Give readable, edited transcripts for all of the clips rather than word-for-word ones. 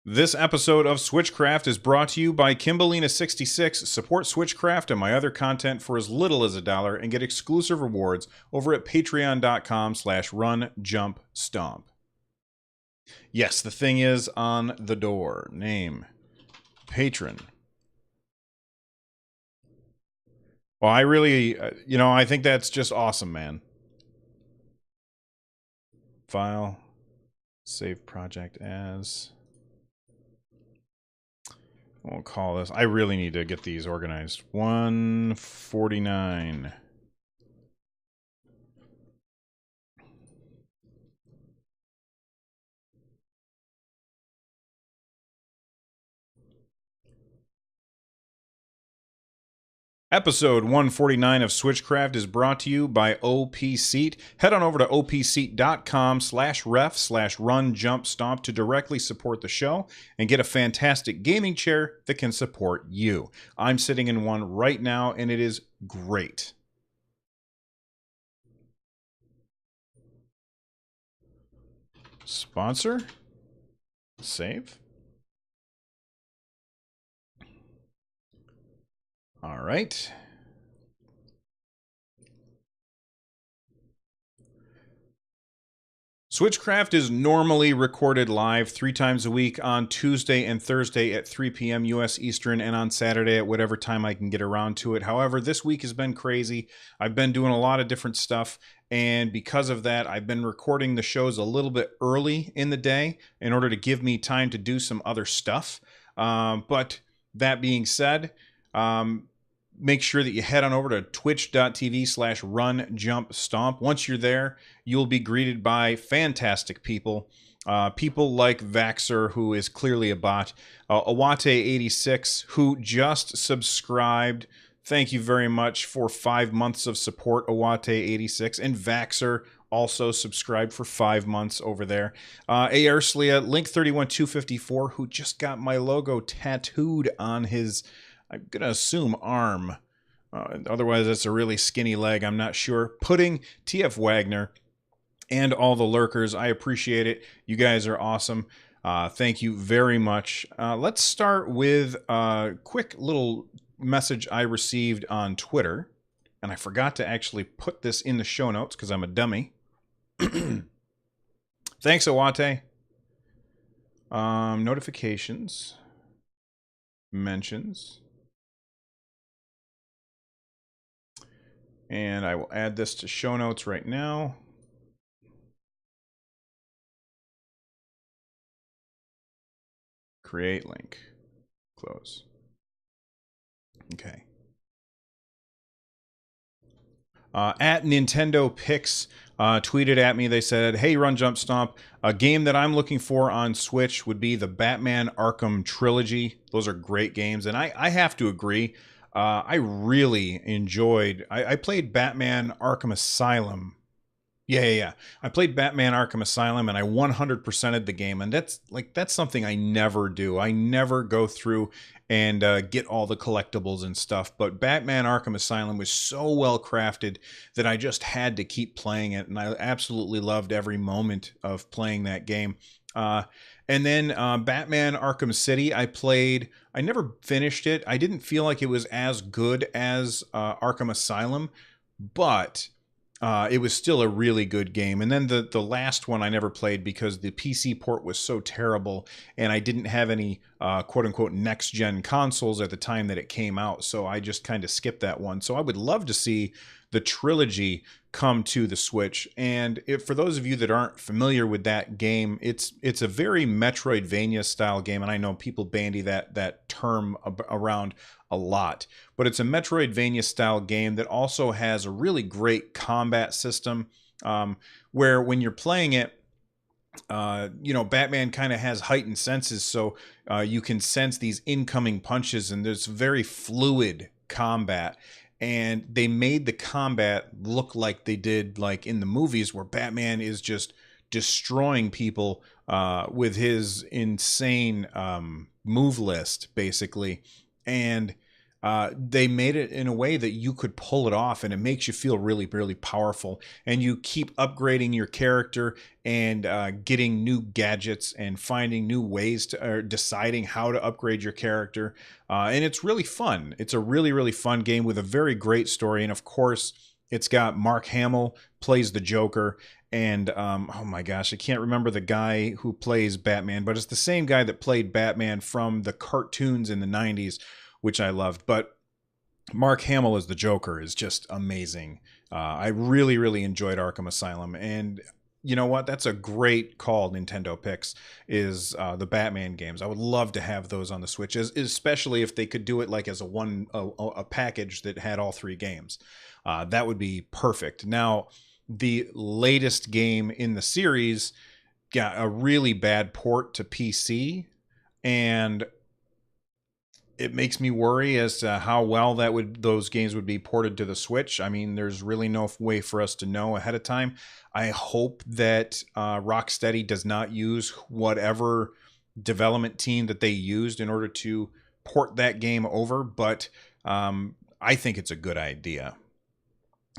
This episode of Switchcraft is brought to you by Kimbalina66. Support Switchcraft and my other content for as little as $1 and get exclusive rewards over at patreon.com/runjumpstomp. Yes, the thing is on the door. Name. Patron. Well, I really, I think that's just awesome, man. File. Save project as... We'll call this. I really need to get these organized. 149. Episode 149 of Switchcraft is brought to you by OP Seat. Head on over to opseat.com/ref/runjumpstomp to directly support the show and get a fantastic gaming chair that can support you. I'm sitting in one right now, and it is great. Sponsor? Save? All right. Switchcraft is normally recorded live 3 times a week on Tuesday and Thursday at 3 p.m. U.S. Eastern and on Saturday at whatever time I can get around to it. However, this week has been crazy. I've been doing a lot of different stuff, and because of that, I've been recording the shows a little bit early in the day in order to give me time to do some other stuff. But that being said, make sure that you head on over to twitch.tv/runjumpstomp. Once you're there, you'll be greeted by fantastic people. People like Vaxer, who is clearly a bot. Awate86, who just subscribed. Thank you very much for 5 months of support, Awate86. And Vaxer also subscribed for 5 months over there. Aerslia, Link31254, who just got my logo tattooed on his... I'm going to assume arm. Otherwise, that's a really skinny leg. I'm not sure. Pudding, TF Wagner, and all the lurkers. I appreciate it. You guys are awesome. Thank you very much. Let's start with a quick little message I received on Twitter. And I forgot to actually put this in the show notes because I'm a dummy. Thanks, Awate. Notifications. Mentions. And I will add this to show notes right now. Create link. Close. Okay. At Nintendo Picks tweeted at me. They said, "Hey, Run Jump Stomp, a game that I'm looking for on Switch would be the Batman Arkham Trilogy. Those are great games." And I have to agree. I really enjoyed... I played Batman Arkham Asylum. Yeah. I played Batman Arkham Asylum, and I 100%ed the game. And that's something I never do. I never go through and get all the collectibles and stuff. But Batman Arkham Asylum was so well crafted that I just had to keep playing it. And I absolutely loved every moment of playing that game. And then Batman Arkham City, I played. I never finished it. I didn't feel like it was as good as Arkham Asylum, but it was still a really good game. And then the last one I never played because the PC port was so terrible, and I didn't have any quote-unquote next-gen consoles at the time that it came out, so I just kind of skipped that one. So I would love to see the trilogy come to the Switch. And for those of you that aren't familiar with that game, it's a very Metroidvania style game, and I know people bandy that term around a lot, but it's a Metroidvania style game that also has a really great combat system, where when you're playing it, Batman kind of has heightened senses, so you can sense these incoming punches, and there's very fluid combat. And they made the combat look like they did like in the movies, where Batman is just destroying people with his insane move list, basically. And they made it in a way that you could pull it off, and it makes you feel really, really powerful. And you keep upgrading your character and getting new gadgets and finding new ways to, or deciding how to upgrade your character. And it's really fun. It's a really, really fun game with a very great story. And of course, it's got Mark Hamill plays the Joker. And oh my gosh, I can't remember the guy who plays Batman, but it's the same guy that played Batman from the cartoons in the 90s, which I loved. But Mark Hamill as the Joker is just amazing. I really, really enjoyed Arkham Asylum. And you know what? That's a great call Nintendo picks, is the Batman games. I would love to have those on the Switch, especially if they could do it like as a package that had all three games. That would be perfect. Now, the latest game in the series got a really bad port to PC, and it makes me worry as to how well those games would be ported to the Switch. I mean, there's really no way for us to know ahead of time. I hope that Rocksteady does not use whatever development team that they used in order to port that game over, but I think it's a good idea.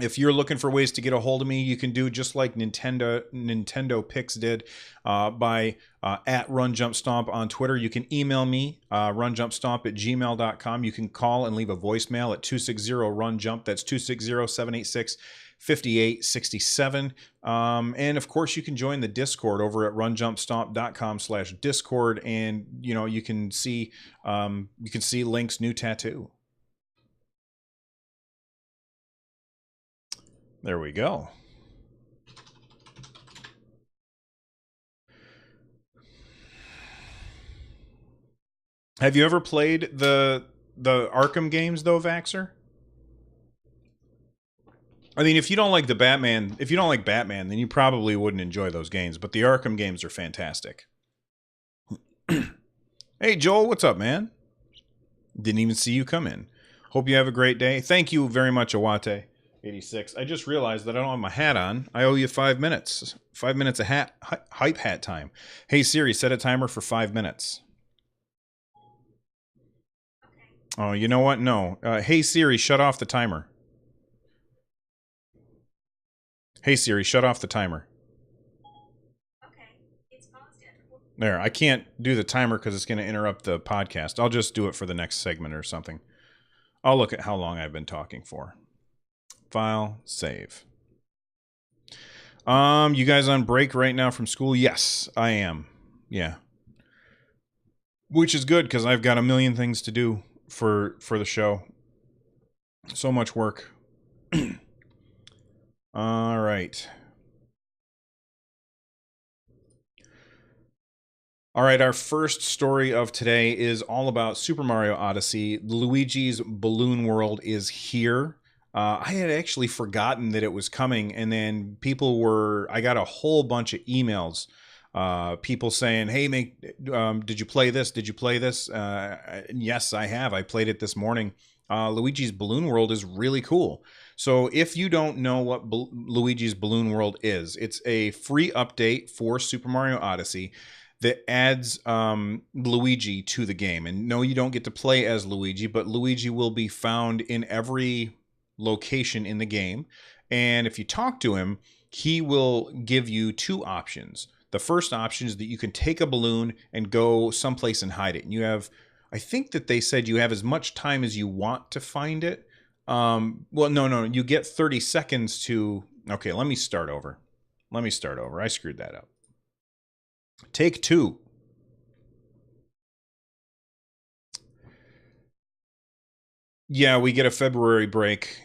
If you're looking for ways to get a hold of me, you can do just like Nintendo Picks did by at RunJumpStomp on Twitter. You can email me, runjumpstomp@gmail.com. You can call and leave a voicemail at 260-RUN-JUMP. That's 260-786-5867. And of course, you can join the Discord over at runjumpstomp.com/Discord, and you can see Link's new tattoo. There we go. Have you ever played the Arkham games though, Vaxxer? I mean, if you don't like Batman, then you probably wouldn't enjoy those games, but the Arkham games are fantastic. Hey Joel, what's up, man? Didn't even see you come in. Hope you have a great day. Thank you very much, Awate. 86. I just realized that I don't have my hat on. I owe you 5 minutes. 5 minutes of hype hat time. Hey Siri, set a timer for 5 minutes. Oh, you know what? No. Hey Siri, shut off the timer. Hey Siri, shut off the timer. Okay, it's paused yet. There, I can't do the timer because it's going to interrupt the podcast. I'll just do it for the next segment or something. I'll look at how long I've been talking for. File, save. You guys on break right now from school? Yes, I am. Yeah. Which is good because I've got a million things to do for the show. So much work. All right. All right, our first story of today is all about Super Mario Odyssey. Luigi's Balloon World is here. I had actually forgotten that it was coming, and then I got a whole bunch of emails, people saying, hey, did you play this? Did you play this? Yes, I have. I played it this morning. Luigi's Balloon World is really cool. So if you don't know what Luigi's Balloon World is, it's a free update for Super Mario Odyssey that adds Luigi to the game. And no, you don't get to play as Luigi, but Luigi will be found in every location in the game, and if you talk to him, he will give you two options. The first option is that you can take a balloon and go someplace and hide it, and you have, I think that they said you have as much time as you want to find it. Well, no, you get 30 seconds to, okay, let me start over. I screwed that up. Take two. Yeah, we get a February break.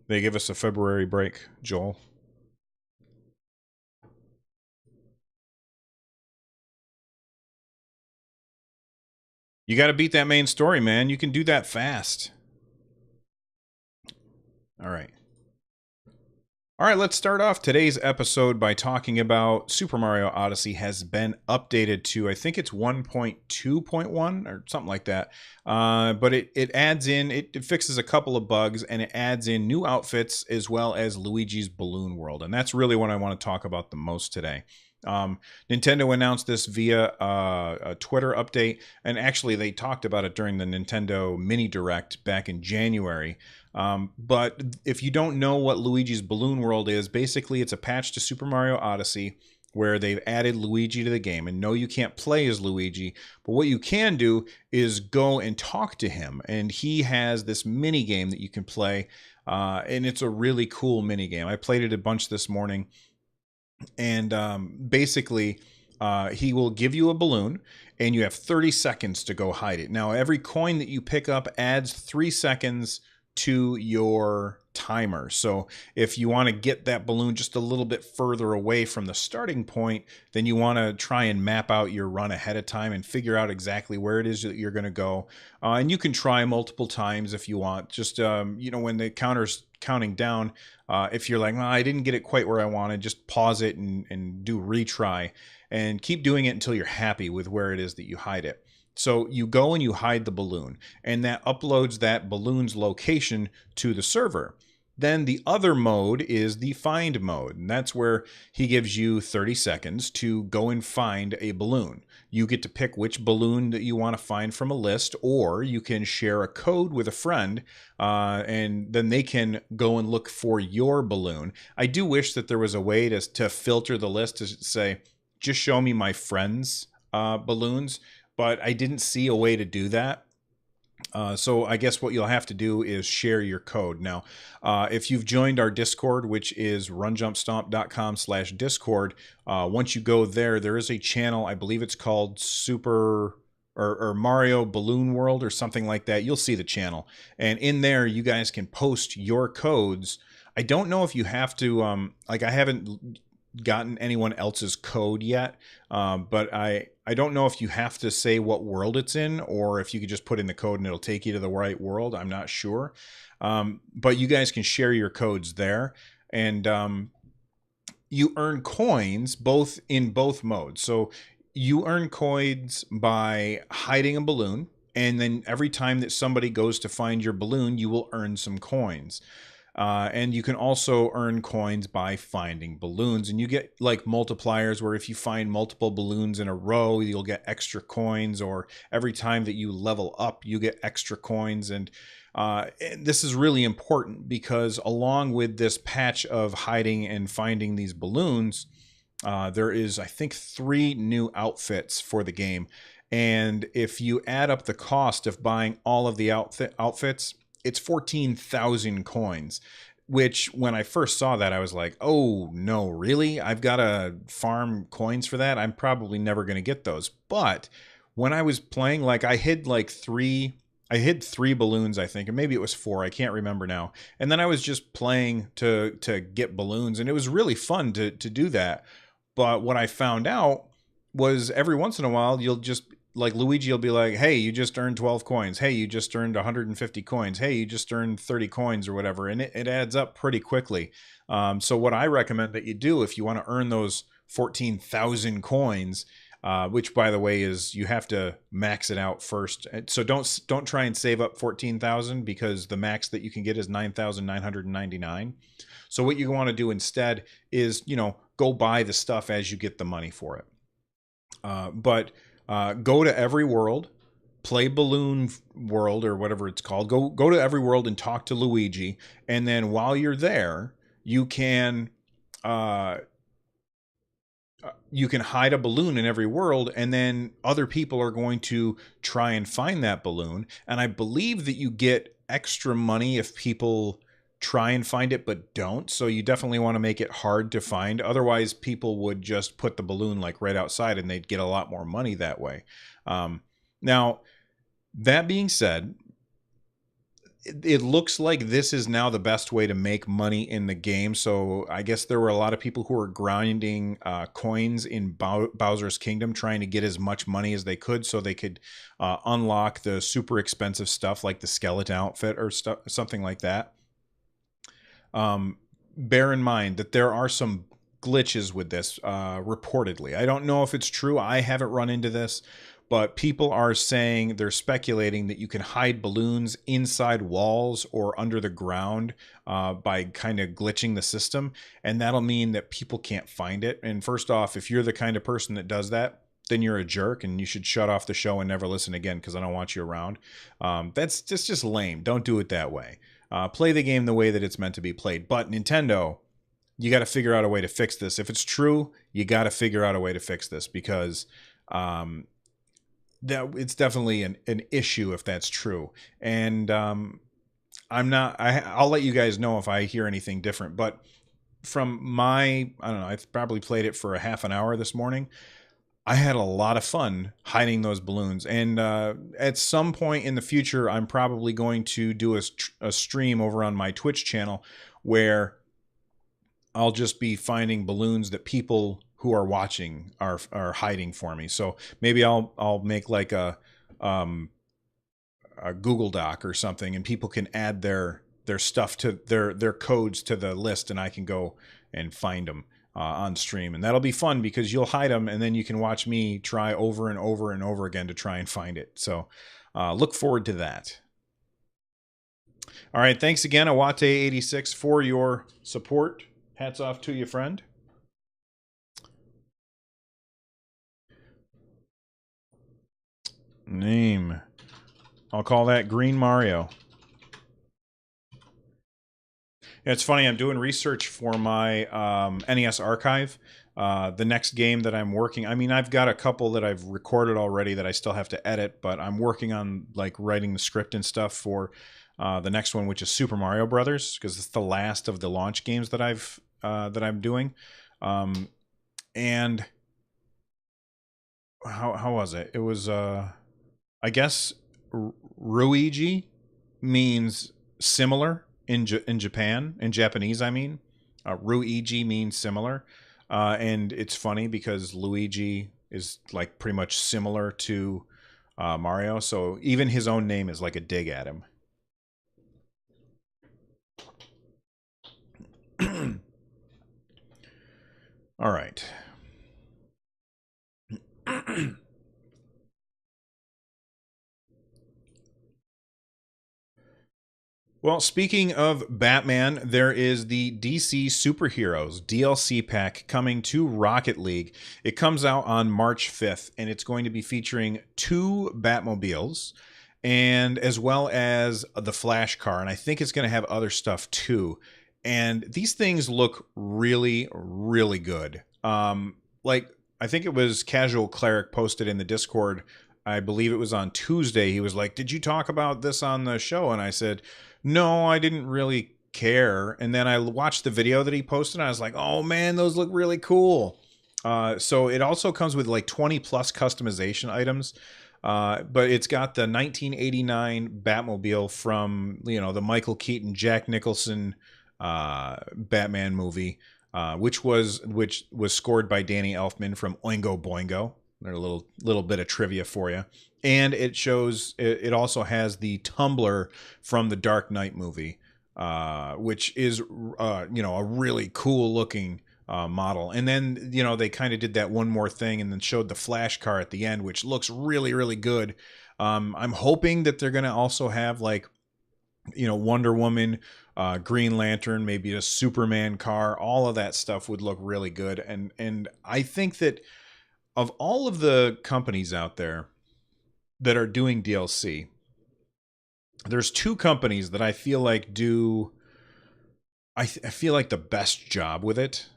They give us a February break, Joel. You got to beat that main story, man. You can do that fast. All right. All right, let's start off today's episode by talking about Super Mario Odyssey has been updated to, I think it's 1.2.1 or something like that. But it adds in, it fixes a couple of bugs, and it adds in new outfits as well as Luigi's Balloon World. And that's really what I want to talk about the most today. Nintendo announced this via a Twitter update, and actually they talked about it during the Nintendo Mini Direct back in January. But if you don't know what Luigi's Balloon World is, basically it's a patch to Super Mario Odyssey where they've added Luigi to the game. And no, you can't play as Luigi, but what you can do is go and talk to him. And he has this mini game that you can play, and it's a really cool mini game. I played it a bunch this morning, and basically he will give you a balloon, and you have 30 seconds to go hide it. Now, every coin that you pick up adds 3 seconds to your timer. So if you want to get that balloon just a little bit further away from the starting point, then you want to try and map out your run ahead of time and figure out exactly where it is that you're going to go. And you can try multiple times if you want. Just, when the counter's counting down, if you're like, well, I didn't get it quite where I wanted, just pause it and do retry, and keep doing it until you're happy with where it is that you hide it. So you go and you hide the balloon, and that uploads that balloon's location to the server. Then the other mode is the find mode, and that's where he gives you 30 seconds to go and find a balloon. You get to pick which balloon that you want to find from a list, or you can share a code with a friend, and then they can go and look for your balloon. I do wish that there was a way to filter the list to say, just show me my friends' balloons, but I didn't see a way to do that. So I guess what you'll have to do is share your code. Now, if you've joined our Discord, which is runjumpstomp.com/Discord, once you go there, there is a channel, I believe it's called Super or Mario Balloon World or something like that. You'll see the channel. And in there, you guys can post your codes. I don't know if you have to, I haven't gotten anyone else's code yet, but I don't know if you have to say what world it's in, or if you could just put in the code and it'll take you to the right world. I'm not sure, but you guys can share your codes there, and you earn coins in both modes. So you earn coins by hiding a balloon, and then every time that somebody goes to find your balloon, you will earn some coins. And you can also earn coins by finding balloons, and you get like multipliers where if you find multiple balloons in a row, you'll get extra coins, or every time that you level up, you get extra coins. And this is really important because along with this patch of hiding and finding these balloons, there is, I think, 3 new outfits for the game. And if you add up the cost of buying all of the outfits, it's 14,000 coins, which when I first saw that, I was like, oh no, really? I've got to farm coins for that? I'm probably never going to get those. But when I was playing, I hid 3 balloons, I think, or maybe it was 4. I can't remember now. And then I was just playing to get balloons, and it was really fun to do that. But what I found out was every once in a while, you'll just, Luigi will be like, hey, you just earned 12 coins. Hey, you just earned 150 coins. Hey, you just earned 30 coins or whatever. And it adds up pretty quickly. So what I recommend that you do if you want to earn those 14,000 coins, which by the way is you have to max it out first. So don't try and save up 14,000 because the max that you can get is 9,999. So what you want to do instead is, go buy the stuff as you get the money for it. But go to every world, play Balloon World or whatever it's called. Go to every world and talk to Luigi, and then while you're there, you can hide a balloon in every world, and then other people are going to try and find that balloon. And I believe that you get extra money if people try and find it but don't. So you definitely want to make it hard to find. Otherwise, people would just put the balloon right outside and they'd get a lot more money that way. Now, that being said, it looks like this is now the best way to make money in the game. So I guess there were a lot of people who were grinding coins in Bowser's Kingdom, trying to get as much money as they could so they could unlock the super expensive stuff like the skeleton outfit or something like that. Bear in mind that there are some glitches with this, reportedly. I don't know if it's true. I haven't run into this, but people are saying, they're speculating that you can hide balloons inside walls or under the ground by kind of glitching the system, and that'll mean that people can't find it. And first off, if you're the kind of person that does that, then you're a jerk and you should shut off the show and never listen again, because I don't want you around. That's just lame. Don't do it that way. Play the game the way that it's meant to be played. But Nintendo, you got to figure out a way to fix this. If it's true, you got to figure out a way to fix this, because that it's definitely an issue if that's true. And I'll let you guys know if I hear anything different. But from I don't know, I probably played it for a half an hour this morning. I had a lot of fun hiding those balloons. And at some point in the future, I'm probably going to do a stream over on my Twitch channel where I'll just be finding balloons that people who are watching are hiding for me. So maybe I'll make like a Google Doc or something, and people can add their stuff to their codes to the list, and I can go and find them on stream. And that'll be fun, because you'll hide them and then you can watch me try over and over and over again to try and find it. So look forward to that. All right, thanks again, Awate86, for your support. Hats off to you, friend. Name. I'll call that Green Mario. It's funny, I'm doing research for my NES archive. The next game that I'm working, I mean, I've got a couple that I've recorded already that I still have to edit, but I'm working on like writing the script and stuff for the next one, which is Super Mario Brothers, because it's the last of the launch games that I'm doing. And how was it? It was I guess Luigi means similar in Japan, in Japanese, I mean. Luigi means similar. And it's funny because Luigi is like pretty much similar to Mario. So even his own name is like a dig at him. All right. Well, speaking of Batman, there is the DC Superheroes DLC pack coming to Rocket League. It comes out on March 5th, and it's going to be featuring 2 Batmobiles, and as well as the Flash car, and I think it's going to have other stuff too. And these things look really, really good. Like, I think it was Casual Cleric posted in the Discord, I believe it was on Tuesday. He was like, "Did you talk about this on the show?" And I said, "No, I didn't really care." And then I watched the video that he posted, and I was like, "Oh man, those look really cool." So it also comes with like 20 plus customization items. But it's got the 1989 Batmobile from, the Michael Keaton, Jack Nicholson Batman movie, which was scored by Danny Elfman from Oingo Boingo. There's a little bit of trivia for you. And it also has the Tumbler from the Dark Knight movie, which is a really cool looking model. And then they kind of did that one more thing and then showed the Flash car at the end, which looks really, really good. I'm hoping that they're gonna also have like Wonder Woman, Green Lantern, maybe a Superman car. All of that stuff would look really good. And I think that of all of the companies out there that are doing DLC, there's 2 companies that I feel like I feel like the best job with it.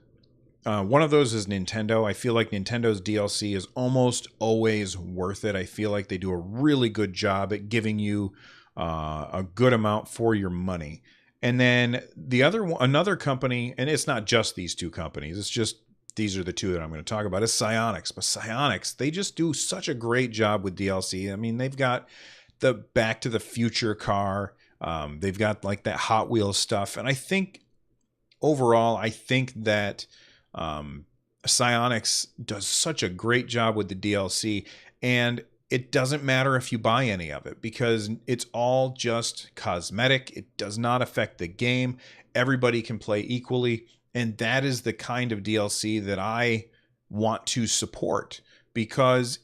One of those is Nintendo. I feel like Nintendo's DLC is almost always worth it. I feel like they do a really good job at giving you a good amount for your money. And then another company, and it's not just these 2 companies, it's just these are the 2 that I'm going to talk about, is Psyonix. But Psyonix, they just do such a great job with DLC. I mean, they've got the Back to the Future car. They've got like that Hot Wheels stuff. And I think overall, that Psyonix does such a great job with the DLC. And it doesn't matter if you buy any of it, because it's all just cosmetic. It does not affect the game. Everybody can play equally. And that is the kind of DLC that I want to support, because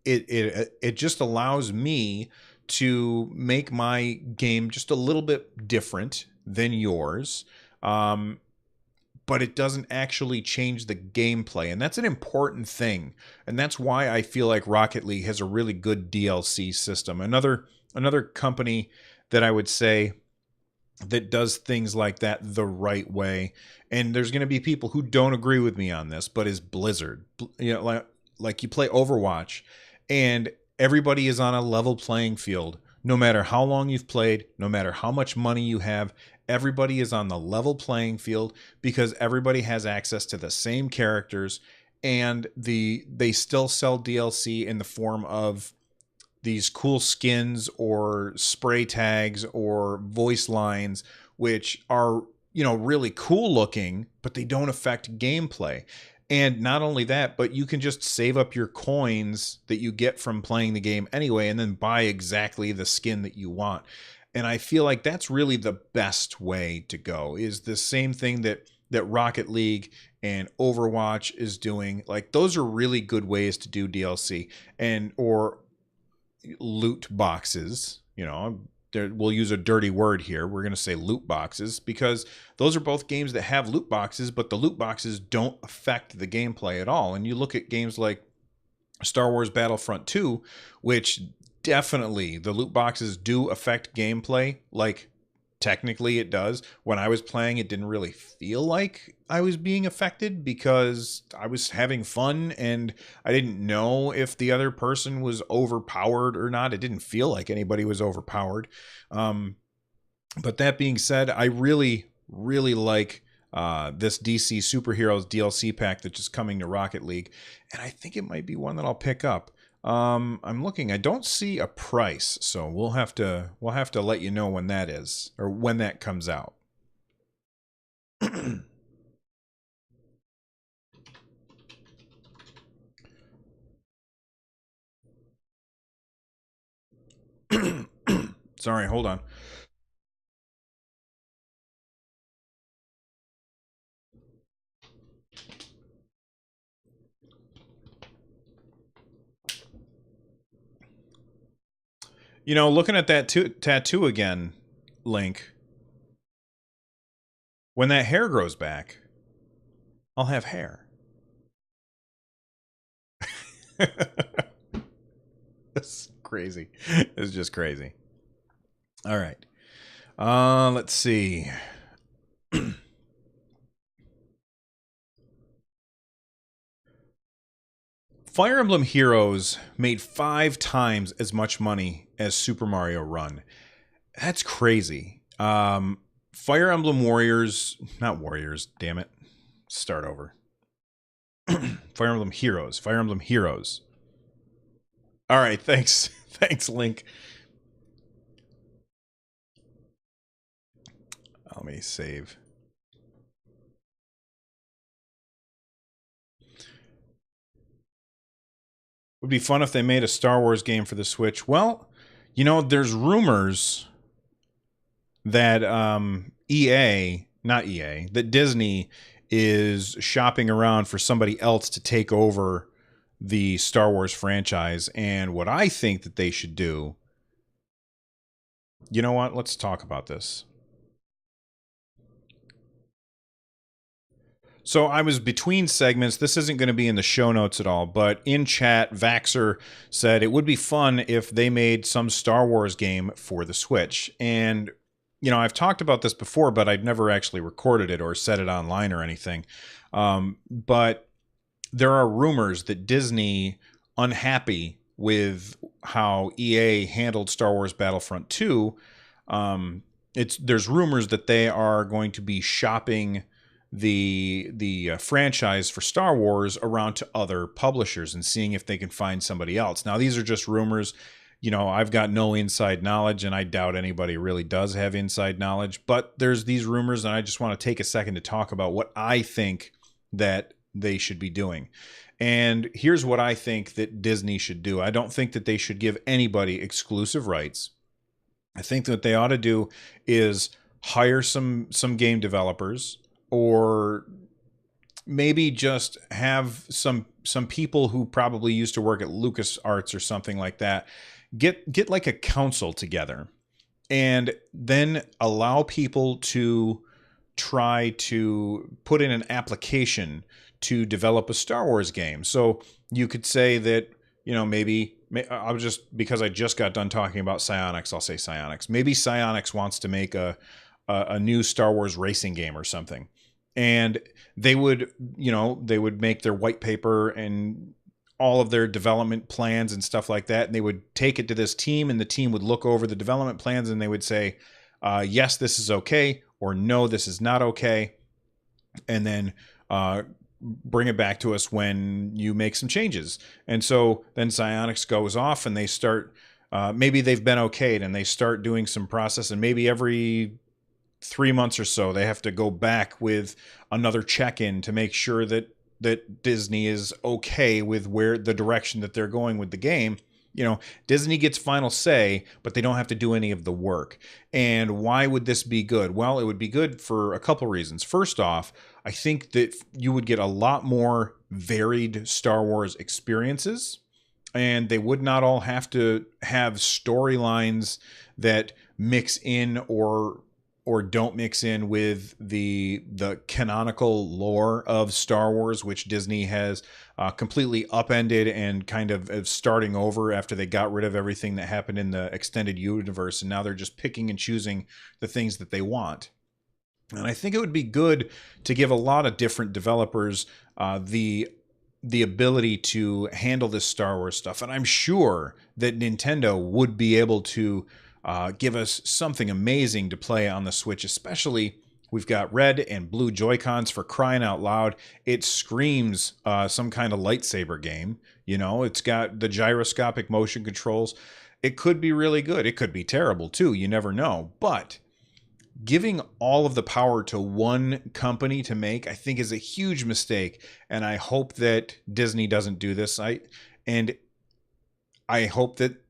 it just allows me to make my game just a little bit different than yours. But it doesn't actually change the gameplay. And that's an important thing. And that's why I feel like Rocket League has a really good DLC system. Another company that I would say that does things like that the right way, and there's going to be people who don't agree with me on this, but is Blizzard. You know, like you play Overwatch and everybody is on a level playing field. No matter how long you've played, no matter how much money you have, everybody is on the level playing field because everybody has access to the same characters, and they still sell DLC in the form of these cool skins or spray tags or voice lines, which are, you know, really cool looking, but they don't affect gameplay. And not only that, but you can just save up your coins that you get from playing the game anyway and then buy exactly the skin that you want. And I feel like that's really the best way to go, is the same thing that Rocket League and Overwatch is doing. Like, those are really good ways to do DLC and or loot boxes. You know, we'll use a dirty word here. We're going to say loot boxes because those are both games that have loot boxes, but the loot boxes don't affect the gameplay at all. And you look at games like Star Wars Battlefront 2, which definitely the loot boxes do affect gameplay. Like, technically it does. When I was playing, it didn't really feel like I was being affected because I was having fun and I didn't know if the other person was overpowered or not. It didn't feel like anybody was overpowered. But that being said, I really, really like this DC Superheroes DLC pack that's just coming to Rocket League, and I think it might be one that I'll pick up. I'm looking. I don't see a price, so we'll have to let you know when that is, or when that comes out. Sorry, hold on. You know, looking at that tattoo again, Link, when that hair grows back, I'll have hair. That's crazy. It's just crazy. All right. Let's see. Fire Emblem Heroes made 5 times as much money as Super Mario Run. That's crazy. Fire Emblem Warriors, not Warriors, damn it. Start over. Fire Emblem Heroes. Fire Emblem Heroes. All right, thanks. Thanks, Link. Let me save. Would be fun if they made a Star Wars game for the Switch. Well, you know, there's rumors that that Disney is shopping around for somebody else to take over the Star Wars franchise. And what I think that they should do, you know what? Let's talk about this. So I was between segments. This isn't going to be in the show notes at all, but in chat, Vaxer said it would be fun if they made some Star Wars game for the Switch. And, you know, I've talked about this before, but I've never actually recorded it or said it online or anything. But there are rumors that Disney, unhappy with how EA handled Star Wars Battlefront 2, there's rumors that they are going to be shopping the franchise for Star Wars around to other publishers and seeing if they can find somebody else. Now, these are just rumors. You know, I've got no inside knowledge, and I doubt anybody really does have inside knowledge, but there's these rumors, and I just want to take a second to talk about what I think that they should be doing. And here's what I think that Disney should do. I don't think that they should give anybody exclusive rights. I think that what they ought to do is hire some game developers, or maybe just have some some people who probably used to work at LucasArts or something like that, get like a council together, and then allow people to try to put in an application to develop a Star Wars game. So you could say that, maybe I'll just, because I just got done talking about Psionics, I'll say Psionics. Maybe Psionics wants to make a new Star Wars racing game or something. And they would make their white paper and all of their development plans and stuff like that. And they would take it to this team, and the team would look over the development plans, and they would say, yes, this is okay, or no, this is not okay. And then bring it back to us when you make some changes. And so then Psionics goes off, and they start, maybe they've been okayed, and they start doing some process, and maybe every 3 months or so they have to go back with another check-in to make sure that Disney is okay with where the direction that they're going with the game. Disney gets final say, but they don't have to do any of the work. And why would this be good? Well, it would be good for a couple reasons. First off, I think that you would get a lot more varied Star Wars experiences, and they would not all have to have storylines that mix in or don't mix in with the canonical lore of Star Wars, which Disney has completely upended and kind of starting over after they got rid of everything that happened in the extended universe, and now they're just picking and choosing the things that they want. And I think it would be good to give a lot of different developers the ability to handle this Star Wars stuff. And I'm sure that Nintendo would be able to give us something amazing to play on the Switch. Especially, we've got red and blue Joy-Cons, for crying out loud. It screams some kind of lightsaber game. It's got the gyroscopic motion controls. It could be really good. It could be terrible too. You never know. But giving all of the power to one company to make, I think, is a huge mistake. And I hope that Disney doesn't do this. I hope that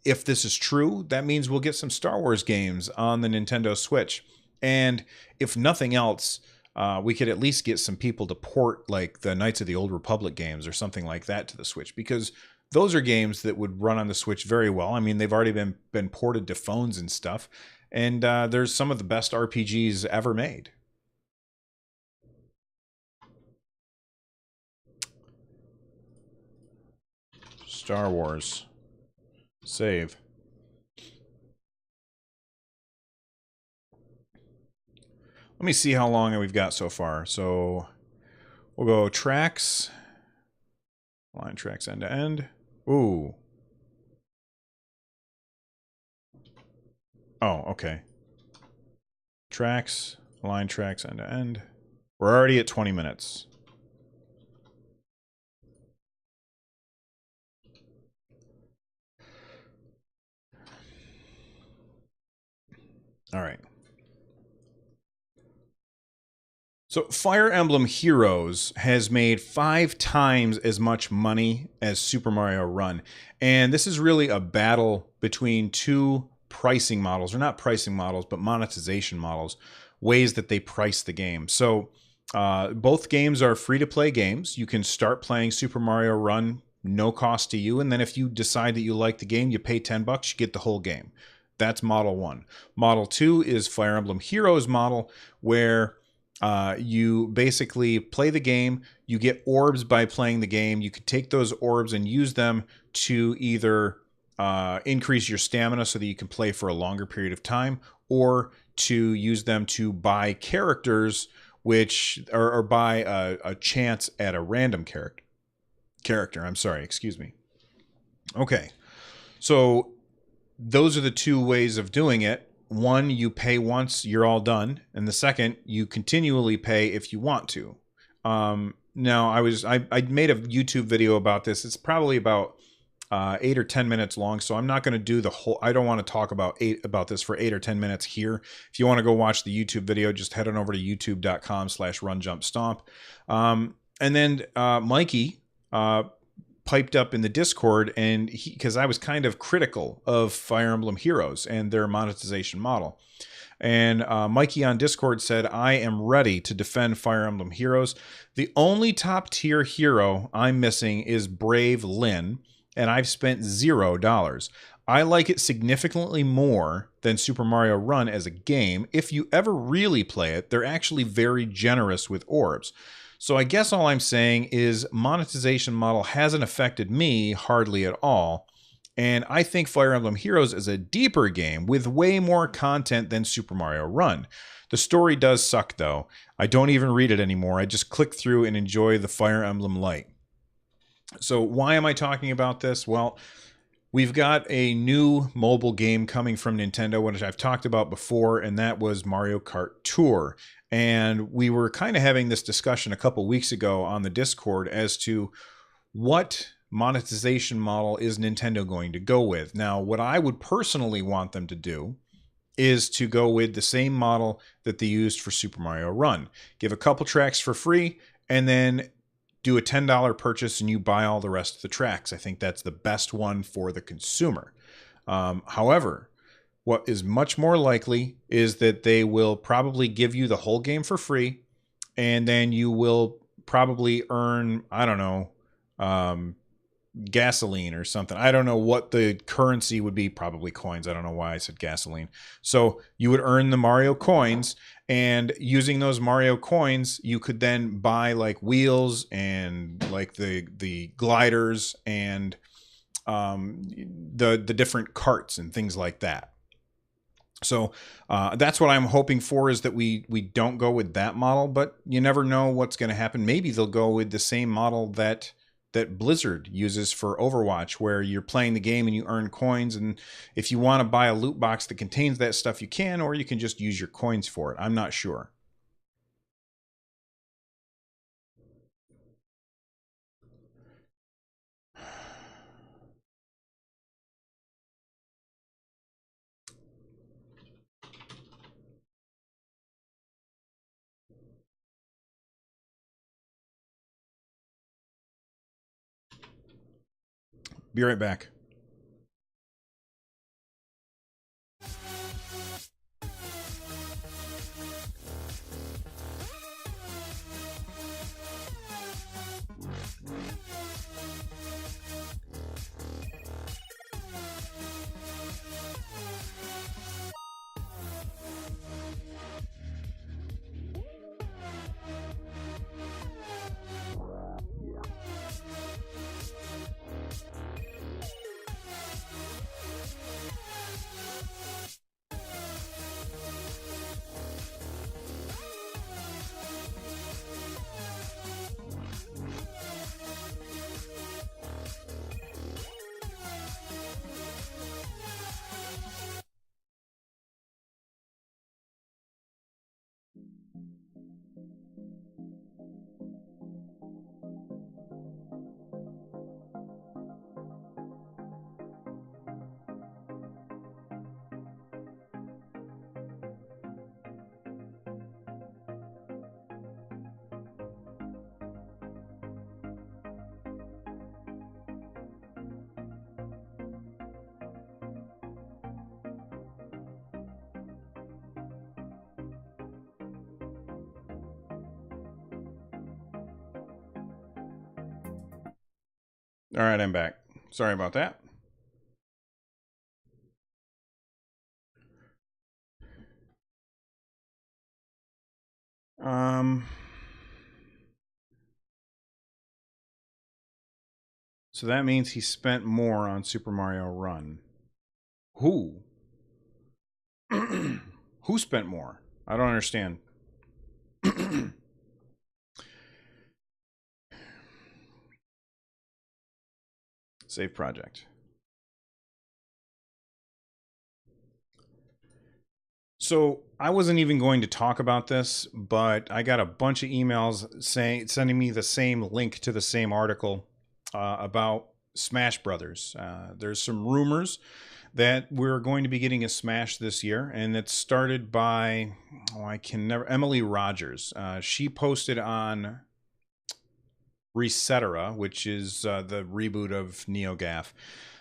if this is true, that means we'll get some Star Wars games on the Nintendo Switch. And if nothing else, we could at least get some people to port like the Knights of the Old Republic games or something like that to the Switch, because those are games that would run on the Switch very well. I mean, they've already been ported to phones and stuff. And there's some of the best RPGs ever made. Star Wars. Save. Let me see how long we've got so far. So we'll go tracks. Line tracks end to end. Ooh. Oh, okay. Tracks, line tracks end to end. We're already at 20 minutes. All right. So Fire Emblem Heroes has made 5 times as much money as Super Mario Run. And this is really a battle between two pricing models, or not pricing models, but monetization models, ways that they price the game. So both games are free-to-play games. You can start playing Super Mario Run, no cost to you. And then if you decide that you like the game, you pay $10, you get the whole game. That's model 1. Model 2 is Fire Emblem Heroes model, where you basically play the game, you get orbs by playing the game. You could take those orbs and use them to either increase your stamina so that you can play for a longer period of time, or to use them to buy characters, which or buy a chance at a random character. I'm sorry, excuse me. Okay, so those are the two ways of doing it. One, you pay once, you're all done. And the second, you continually pay if you want to. Now, I made a YouTube video about this. It's probably about 8 or 10 minutes long, so I'm not going to do the whole. I don't want to talk about this for 8 or 10 minutes here. If you want to go watch the YouTube video, just head on over to youtube.com/runjumpstomp. And then Mikey piped up in the Discord, and because I was kind of critical of Fire Emblem Heroes and their monetization model. And Mikey on Discord said, I am ready to defend Fire Emblem Heroes. The only top tier hero I'm missing is Brave Lyn, and I've spent $0. I like it significantly more than Super Mario Run as a game. If you ever really play it, they're actually very generous with orbs. So I guess all I'm saying is monetization model hasn't affected me hardly at all. And I think Fire Emblem Heroes is a deeper game with way more content than Super Mario Run. The story does suck, though. I don't even read it anymore. I just click through and enjoy the Fire Emblem Light. So why am I talking about this? Well, we've got a new mobile game coming from Nintendo, which I've talked about before, and that was Mario Kart Tour. And we were kind of having this discussion a couple weeks ago on the Discord as to what monetization model is Nintendo going to go with. Now, what I would personally want them to do is to go with the same model that they used for Super Mario Run. Give a couple tracks for free, and then do a $10 purchase and you buy all the rest of the tracks. I think that's the best one for the consumer. However, what is much more likely is that they will probably give you the whole game for free, and then you will probably earn, I don't know, gasoline or something. I don't know what the currency would be. Probably coins. I don't know why I said gasoline. So you would earn the Mario coins, and using those Mario coins, you could then buy like wheels and like the gliders and the different carts and things like that. So that's what I'm hoping for, is that we don't go with that model, but you never know what's going to happen. Maybe they'll go with the same model that Blizzard uses for Overwatch, where you're playing the game and you earn coins, and if you want to buy a loot box that contains that stuff, you can, or you can just use your coins for it. I'm not sure. Be right back. All right, I'm back. Sorry about that. So that means he spent more on Super Mario Run. Who? Who spent more? I don't understand. Save project. So I wasn't even going to talk about this, but I got a bunch of emails sending me the same link to the same article about Smash Brothers. There's some rumors that we're going to be getting a Smash this year, and it's started by Emily Rogers. She posted on Resetera, which is the reboot of NeoGAF.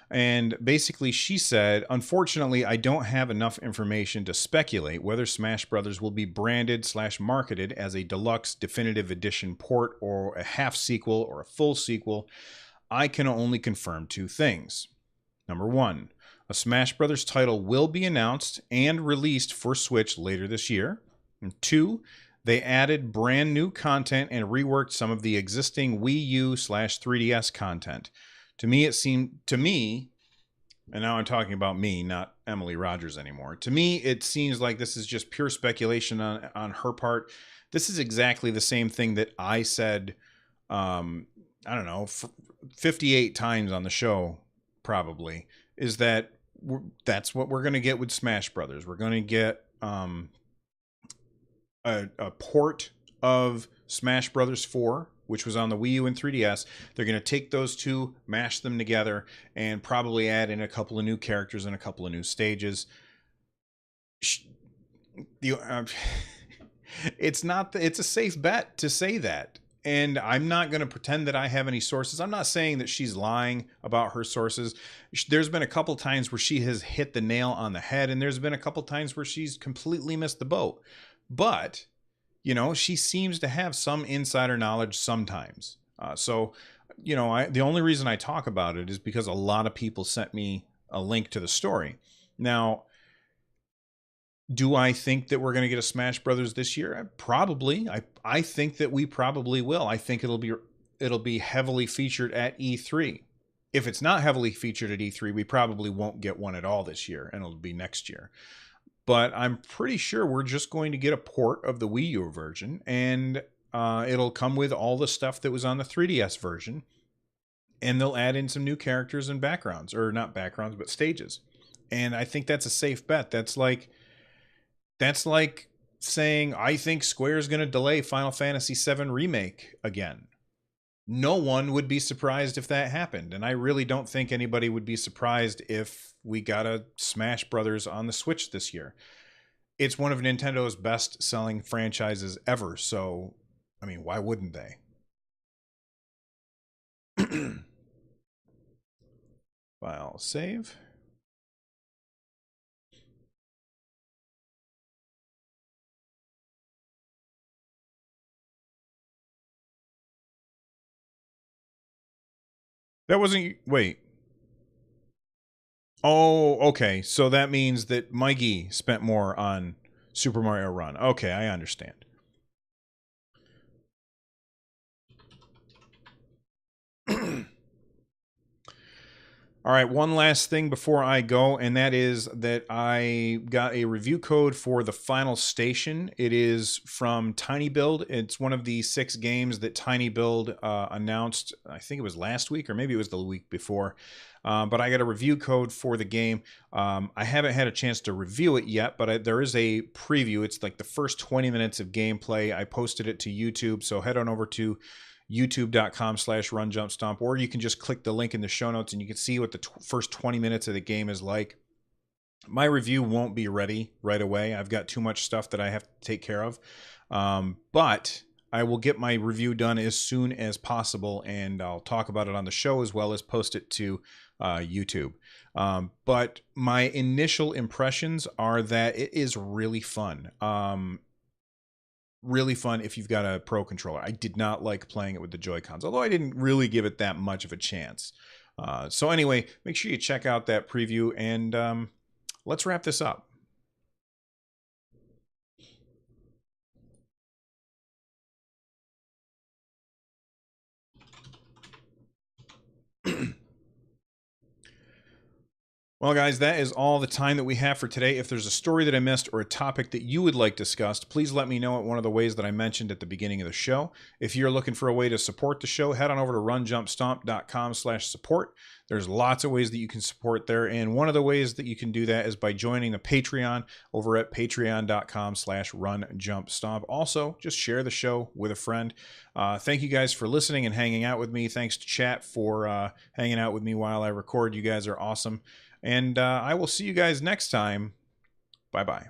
And basically she said, unfortunately, I don't have enough information to speculate whether Smash Brothers will be branded / marketed as a deluxe definitive edition port or a half sequel or a full sequel. I can only confirm two things. Number one, a Smash Brothers title will be announced and released for Switch later this year. And two, they added brand new content and reworked some of the existing Wii U / 3DS content. To me, and now I'm talking about me, not Emily Rogers anymore. To me, it seems like this is just pure speculation on her part. This is exactly the same thing that I said, I don't know, 58 times on the show, probably, is that that's what we're going to get with Smash Brothers. We're going to get a port of Smash Brothers 4, which was on the Wii U and 3DS. They're going to take those two, mash them together, and probably add in a couple of new characters and a couple of new stages. It's a safe bet to say that. And I'm not going to pretend that I have any sources. I'm not saying that she's lying about her sources. There's been a couple times where she has hit the nail on the head, and there's been a couple times where she's completely missed the boat. But, you know, she seems to have some insider knowledge sometimes. So, you know, the only reason I talk about it is because a lot of people sent me a link to the story. Now, do I think that we're going to get a Smash Brothers this year? Probably. I think that we probably will. I think it'll be heavily featured at E3. If it's not heavily featured at E3, we probably won't get one at all this year, and it'll be next year. But I'm pretty sure we're just going to get a port of the Wii U version, and it'll come with all the stuff that was on the 3DS version, and they'll add in some new characters and backgrounds, or not backgrounds, but stages. And I think that's a safe bet. That's like saying, I think Square's going to delay Final Fantasy VII Remake again. No one would be surprised if that happened. And I really don't think anybody would be surprised if we got a Smash Brothers on the Switch this year. It's one of Nintendo's best-selling franchises ever. So, I mean, why wouldn't they? File save. That wasn't... Wait. Oh, okay. So that means that Mikey spent more on Super Mario Run. Okay, I understand. All right, one last thing before I go, and that is that I got a review code for The Final Station. It is from Tiny Build. It's one of the 6 games that Tiny Build announced, I think it was last week, or maybe it was the week before. But I got a review code for the game. I haven't had a chance to review it yet, but there is a preview. It's like the first 20 minutes of gameplay. I posted it to YouTube, so head on over to youtube.com/runjumpstomp, or you can just click the link in the show notes and you can see what the first 20 minutes of the game is like. My review won't be ready right away. I've got too much stuff that I have to take care of. But I will get my review done as soon as possible, and I'll talk about it on the show as well as post it to YouTube. But my initial impressions are that it is really fun. Really fun if you've got a Pro controller. I did not like playing it with the Joy-Cons, although I didn't really give it that much of a chance. So anyway, make sure you check out that preview, and let's wrap this up. Well, guys, that is all the time that we have for today. If there's a story that I missed or a topic that you would like discussed, please let me know at one of the ways that I mentioned at the beginning of the show. If you're looking for a way to support the show, head on over to runjumpstomp.com/support. There's lots of ways that you can support there, and one of the ways that you can do that is by joining the Patreon over at patreon.com/runjumpstomp. Also, just share the show with a friend. Thank you guys for listening and hanging out with me. Thanks to chat for hanging out with me while I record. You guys are awesome. And I will see you guys next time. Bye-bye.